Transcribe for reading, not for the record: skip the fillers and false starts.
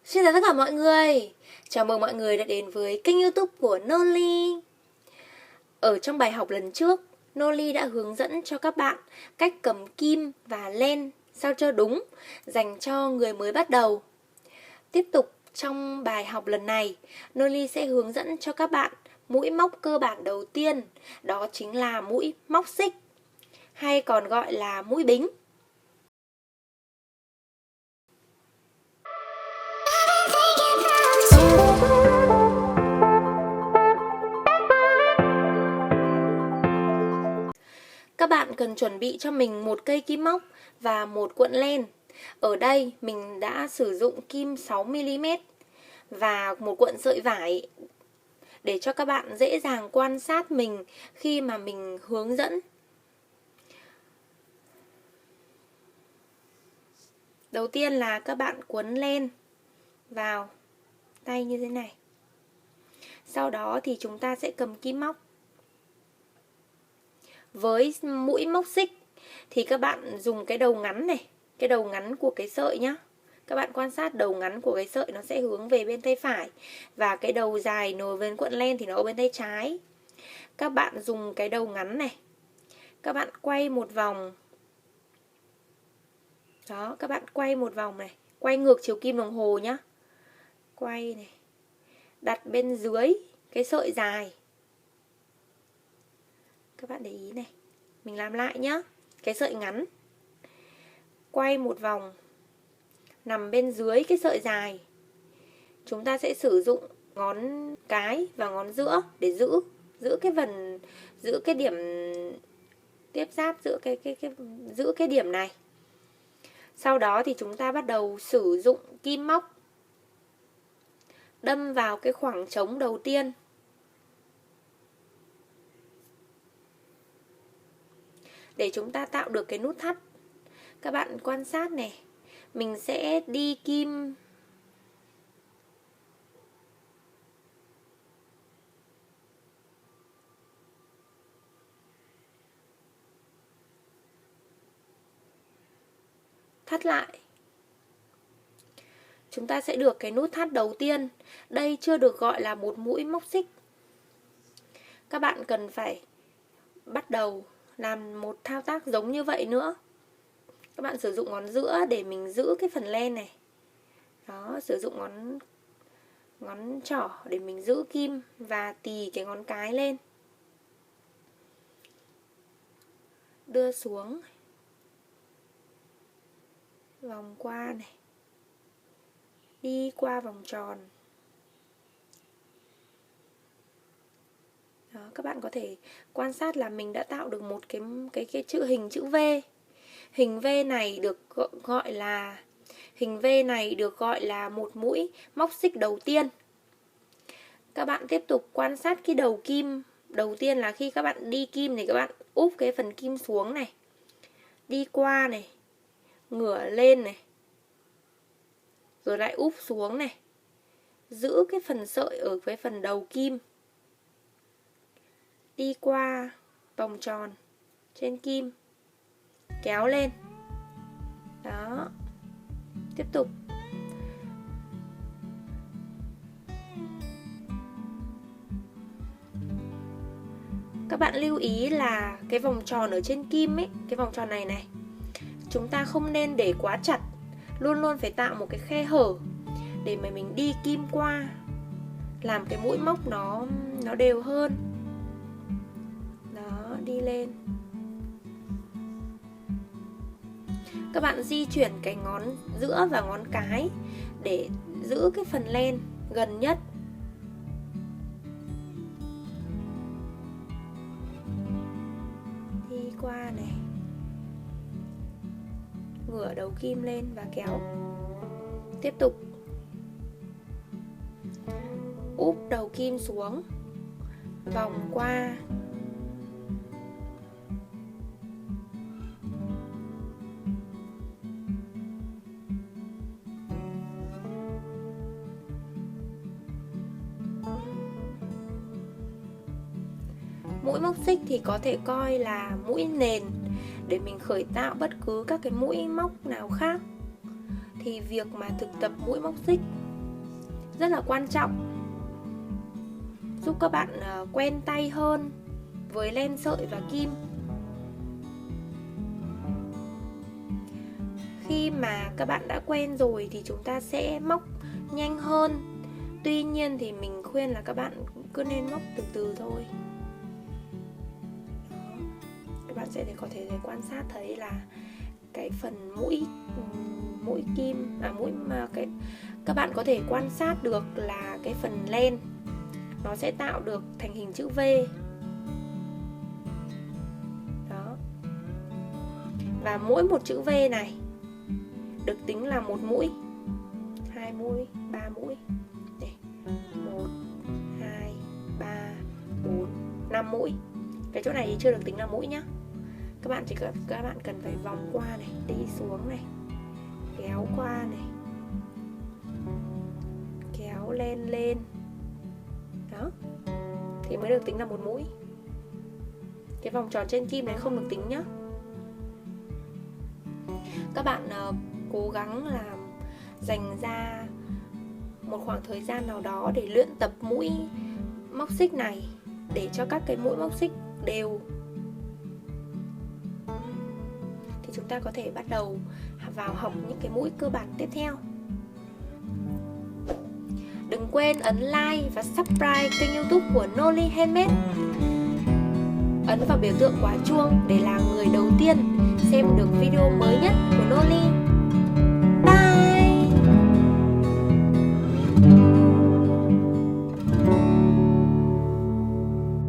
Xin chào tất cả mọi người. Chào mừng mọi người đã đến với kênh YouTube của Noli. Ở trong bài học lần trước, Noli đã hướng dẫn cho các bạn cách cầm kim và len sao cho đúng, dành cho người mới bắt đầu. Tiếp tục trong bài học lần này, Noli sẽ hướng dẫn cho các bạn mũi móc cơ bản đầu tiên, đó chính là mũi móc xích, hay còn gọi là mũi bính. Các bạn cần chuẩn bị cho mình một cây kim móc và một cuộn len. Ở đây mình đã sử dụng kim 6mm và một cuộn sợi vải để cho các bạn dễ dàng quan sát mình khi mà mình hướng dẫn. Đầu tiên là các bạn quấn len vào tay như thế này. Sau đó thì chúng ta sẽ cầm kim móc. Với mũi móc xích thì các bạn dùng cái đầu ngắn này, cái đầu ngắn của cái sợi nhá. Các bạn quan sát đầu ngắn của cái sợi nó sẽ hướng về bên tay phải, và cái đầu dài nối với cuộn len thì nó ở bên tay trái. Các bạn dùng cái đầu ngắn này, các bạn quay một vòng. Đó, các bạn quay một vòng này, quay ngược chiều kim đồng hồ nhá. Quay này, đặt bên dưới cái sợi dài. Các bạn để ý này, mình làm lại nhá. Cái sợi ngắn, quay một vòng, nằm bên dưới cái sợi dài. Chúng ta sẽ sử dụng ngón cái và ngón giữa để giữ cái điểm tiếp giáp giữ cái điểm này. Sau đó thì chúng ta bắt đầu sử dụng kim móc đâm vào cái khoảng trống đầu tiên. Để chúng ta tạo được cái nút thắt. Các bạn quan sát này, mình sẽ đi kim thắt lại. Chúng ta sẽ được cái nút thắt đầu tiên. Đây chưa được gọi là một mũi móc xích. Các bạn cần phải bắt đầu làm một thao tác giống như vậy nữa. Các bạn sử dụng ngón giữa để mình giữ cái phần len này. Đó, sử dụng ngón trỏ để mình giữ kim và tì cái ngón cái lên. Đưa xuống, vòng qua này, đi qua vòng tròn. Đó, các bạn có thể quan sát là mình đã tạo được một cái chữ V. Hình V này được gọi là một mũi móc xích đầu tiên. Các bạn tiếp tục quan sát cái đầu kim. Đầu tiên là khi các bạn đi kim thì các bạn úp cái phần kim xuống này, đi qua này, ngửa lên này, rồi lại úp xuống này, giữ cái phần sợi ở với phần đầu kim, đi qua vòng tròn trên kim, kéo lên. Đó, tiếp tục. Các bạn lưu ý là cái vòng tròn ở trên kim ấy, cái vòng tròn này này, chúng ta không nên để quá chặt. Luôn luôn phải tạo một cái khe hở để mà mình đi kim qua, làm cái mũi móc nó đều hơn. Đó, đi lên. Các bạn di chuyển cái ngón giữa và ngón cái để giữ cái phần len gần nhất. Đi qua này, ngửa đầu kim lên và kéo. Tiếp tục úp đầu kim xuống, vòng qua. Mũi móc xích thì có thể coi là mũi nền để mình khởi tạo bất cứ các cái mũi móc nào khác. Thì việc mà thực tập mũi móc xích rất là quan trọng, giúp các bạn quen tay hơn với len sợi và kim. Khi mà các bạn đã quen rồi thì chúng ta sẽ móc nhanh hơn. Tuy nhiên thì mình khuyên là các bạn cứ nên móc từ từ thôi. Các bạn sẽ có thể quan sát thấy là cái phần mũi kim, mũi mà các bạn có thể quan sát được là cái phần len nó sẽ tạo được thành hình chữ V. Đó. Và mỗi một chữ V này được tính là 1 mũi, 2 mũi, 3 mũi. Đây. 1, 2, 3, 4, 5 mũi. Cái chỗ này thì chưa được tính là mũi nhá. Các bạn cần phải vòng qua này, đi xuống này, kéo qua này, kéo len lên. Đó. Thì mới được tính là 1 mũi. Cái vòng tròn trên kim này không được tính nhá. Các bạn cố gắng là dành ra một khoảng thời gian nào đó để luyện tập mũi móc xích này, để cho các cái mũi móc xích đều. Thì chúng ta có thể bắt đầu vào học những cái mũi cơ bản tiếp theo. Đừng quên ấn like và subscribe kênh YouTube của Noli Handmade. Ấn vào biểu tượng quả chuông để là người đầu tiên xem được video mới nhất của Noli.